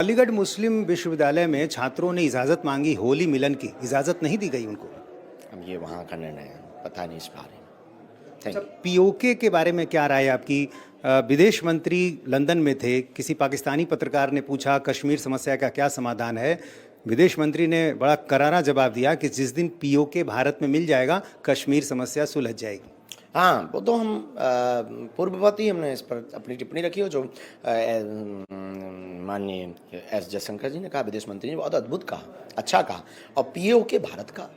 अलीगढ़ मुस्लिम विश्वविद्यालय में छात्रों ने इजाज़त मांगी होली मिलन की, इजाज़त नहीं दी गई उनको। अब ये वहाँ का निर्णय है, पता नहीं इस बारे में। थैंक अच्छा, पीओके के बारे में क्या राय है आपकी? विदेश मंत्री लंदन में थे, किसी पाकिस्तानी पत्रकार ने पूछा कश्मीर समस्या का क्या समाधान है। विदेश मंत्री ने बड़ा करारा जवाब दिया कि जिस दिन पीओके भारत में मिल जाएगा कश्मीर समस्या सुलझ जाएगी। हाँ, वो तो हम पूर्ववत ही हमने इस पर अपनी टिप्पणी रखी हो, जो माननीय एस जयशंकर जी ने कहा, विदेश मंत्री ने बहुत अद्भुत कहा, अच्छा कहा। और पीओके भारत का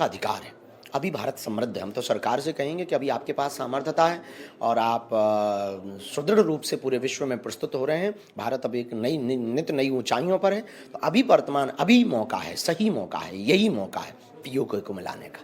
अधिकार है। अभी भारत समृद्ध है। हम तो सरकार से कहेंगे कि अभी आपके पास सामर्थ्यता है और आप सुदृढ़ रूप से पूरे विश्व में प्रस्तुत हो रहे हैं। भारत अभी एक नई ऊंचाइयों पर है। तो अभी मौका है, सही मौका है, यही मौका है पीओके को मिलाने का।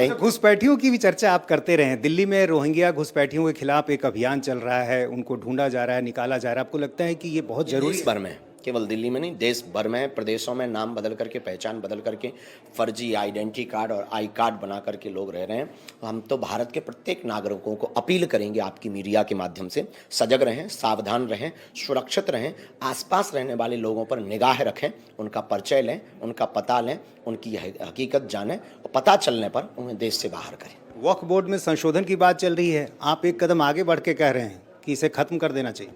घुसपैठियों की भी चर्चा आप करते रहे। दिल्ली में रोहिंग्या घुसपैठियों के खिलाफ एक अभियान चल रहा है, उनको ढूंढा जा रहा है, निकाला जा रहा है। आपको लगता है कि ये बहुत जरूरी भर में, केवल दिल्ली में नहीं, देश भर में, प्रदेशों में नाम बदल करके, पहचान बदल करके, फर्जी आइडेंटिटी कार्ड और आई कार्ड बना करके लोग रह रहे हैं। हम तो भारत के प्रत्येक नागरिकों को अपील करेंगे आपकी मीडिया के माध्यम से, सजग रहें, सावधान रहें, सुरक्षित रहें, आसपास रहने वाले लोगों पर निगाह रखें, उनका परिचय लें, उनका पता लें, उनकी हकीकत जानें और पता चलने पर उन्हें देश से बाहर करें। वक्फ बोर्ड में संशोधन की बात चल रही है, आप एक कदम आगे बढ़ के कह रहे हैं कि इसे खत्म कर देना चाहिए।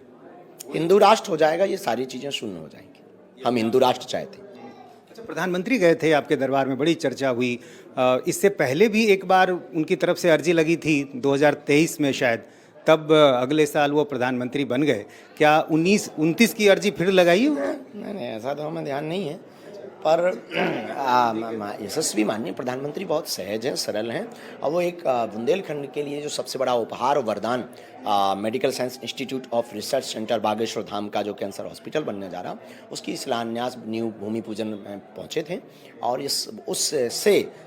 हिंदू राष्ट्र हो जाएगा, ये सारी चीज़ें शून्य हो जाएंगी। हम हिंदू राष्ट्र चाहते हैं। अच्छा, प्रधानमंत्री गए थे आपके दरबार में, बड़ी चर्चा हुई। इससे पहले भी एक बार उनकी तरफ से अर्जी लगी थी 2023 में शायद, तब अगले साल वो प्रधानमंत्री बन गए। क्या 29 की अर्जी फिर लगाई? नहीं, ऐसा तो हमें ध्यान नहीं है, पर यशस्वी माननीय प्रधानमंत्री बहुत सहज हैं, सरल हैं। और वो एक बुंदेलखंड के लिए जो सबसे बड़ा उपहार और वरदान medical science institute of research centre Bageshwar Dham का जो कैंसर हॉस्पिटल बनने जा रहा, उसकी शिलान्यास न्यू भूमि पूजन में पहुंचे थे। और उससे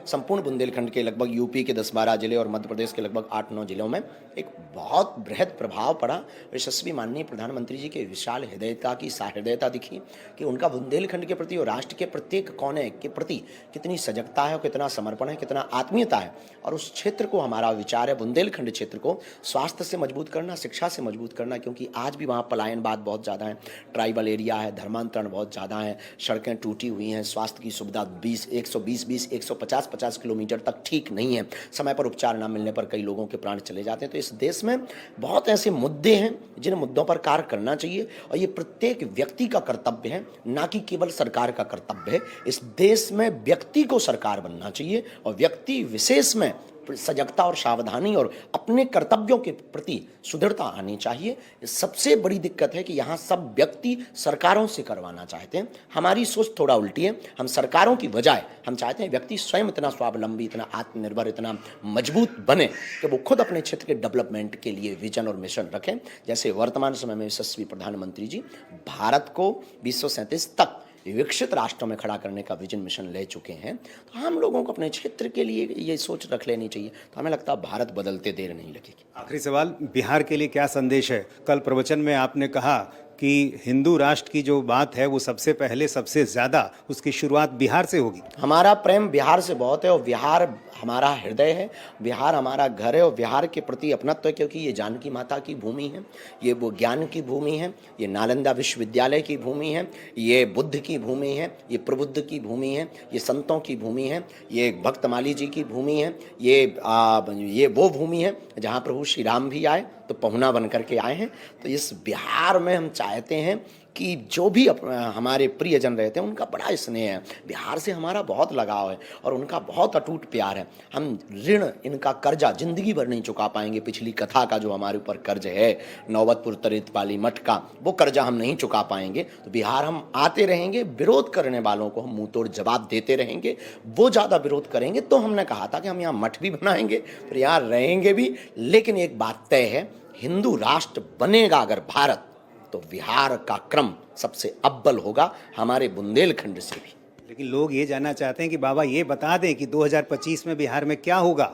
संपूर्ण बुंदेलखंड के लगभग यूपी के 10-12 जिले और मध्य प्रदेश के लगभग 8-9 जिलों में एक बहुत बृहद प्रभाव पड़ा। यशस्वी माननीय प्रधानमंत्री जी के विशाल हृदयता की सहृदयता दिखी कि उनका बुंदेलखंड के प्रति और राष्ट्र के प्रत्येक कोने के प्रति कितनी सजगता है और कितना समर्पण है, कितना आत्मीयता है। और उस क्षेत्र को, हमारा विचार है बुंदेलखंड क्षेत्र को स्वास्थ्य से मजबूत करना, शिक्षा से मजबूत करना, क्योंकि आज भी वहाँ पलायनवाद बहुत ज़्यादा है, ट्राइबल एरिया है, धर्मांतरण बहुत ज़्यादा है, सड़कें टूटी हुई हैं, स्वास्थ्य की सुविधा 120-150 किलोमीटर तक ठीक नहीं है, समय पर उपचार न मिलने पर कई लोगों के प्राण चले जाते हैं। तो इस देश में बहुत ऐसे मुद्दे हैं जिन मुद्दों पर कार्य करना चाहिए और ये प्रत्येक व्यक्ति का कर्तव्य है, ना कि केवल सरकार का कर्तव्य है। इस देश में व्यक्ति को सरकार बनना चाहिए और व्यक्ति विशेष में सजगता और सावधानी और अपने कर्तव्यों के प्रति सुदृढ़ता आनी चाहिए। सबसे बड़ी दिक्कत है कि यहाँ सब व्यक्ति सरकारों से करवाना चाहते हैं। हमारी सोच थोड़ा उल्टी है। हम सरकारों की बजाय हम चाहते हैं व्यक्ति स्वयं इतना स्वावलंबी, इतना आत्मनिर्भर, इतना मजबूत बने कि वो खुद अपने क्षेत्र के डेवलपमेंट के लिए विजन और मिशन रखें। जैसे वर्तमान समय में यशस्वी प्रधानमंत्री जी भारत को 2037 तक विकसित राष्ट्रों में खड़ा करने का विजन मिशन ले चुके हैं। तो हम लोगों को अपने क्षेत्र के लिए ये सोच रख लेनी चाहिए। तो हमें लगता है भारत बदलते देर नहीं लगेगी। आखिरी सवाल, बिहार के लिए क्या संदेश है? कल प्रवचन में आपने कहा कि हिंदू राष्ट्र की जो बात है वो सबसे पहले, सबसे ज़्यादा उसकी शुरुआत बिहार से होगी। हमारा प्रेम बिहार से बहुत है और बिहार हमारा हृदय है, बिहार हमारा घर है और बिहार के प्रति अपनत्व है, क्योंकि ये जानकी माता की भूमि है, ये वो ज्ञान की भूमि है, ये नालंदा विश्वविद्यालय की भूमि है, ये बुद्ध की भूमि है, ये प्रबुद्ध की भूमि है, ये संतों की भूमि है, ये भक्तमाली जी की भूमि है, ये वो भूमि है जहाँ प्रभु श्री राम भी आए तो पहुना बन करके आए हैं। तो इस बिहार में हम चाहते हैं कि जो भी हमारे प्रियजन रहते हैं उनका बड़ा स्नेह है, बिहार से हमारा बहुत लगाव है और उनका बहुत अटूट प्यार है। हम ऋण, इनका कर्जा जिंदगी भर नहीं चुका पाएंगे। पिछली कथा का जो हमारे ऊपर कर्ज है, नौबतपुर तरेतपाली मठ का, वो कर्जा हम नहीं चुका पाएंगे। तो बिहार हम आते रहेंगे, विरोध करने वालों को हम मुंह तोड़ जवाब देते रहेंगे। वो ज़्यादा विरोध करेंगे तो हमने कहा था कि हम यहाँ मठ भी बनाएंगे, फिर यहाँ रहेंगे भी। लेकिन एक बात तय है, हिंदू राष्ट्र बनेगा अगर भारत, तो बिहार का क्रम सबसे अव्वल होगा, हमारे बुंदेलखंड से भी। लेकिन लोग ये जानना चाहते हैं कि बाबा ये बता दें कि 2025 में बिहार में क्या होगा।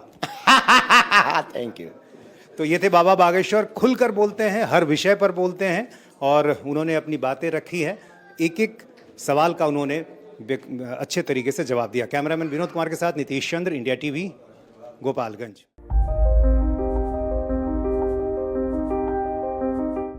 Thank you. तो ये थे बाबा बागेश्वर, खुलकर बोलते हैं, हर विषय पर बोलते हैं और उन्होंने अपनी बातें रखी है। एक एक सवाल का उन्होंने अच्छे तरीके से जवाब दिया। कैमरामैन विनोद कुमार के साथ नीतीश चंद्र, इंडिया टीवी, गोपालगंज।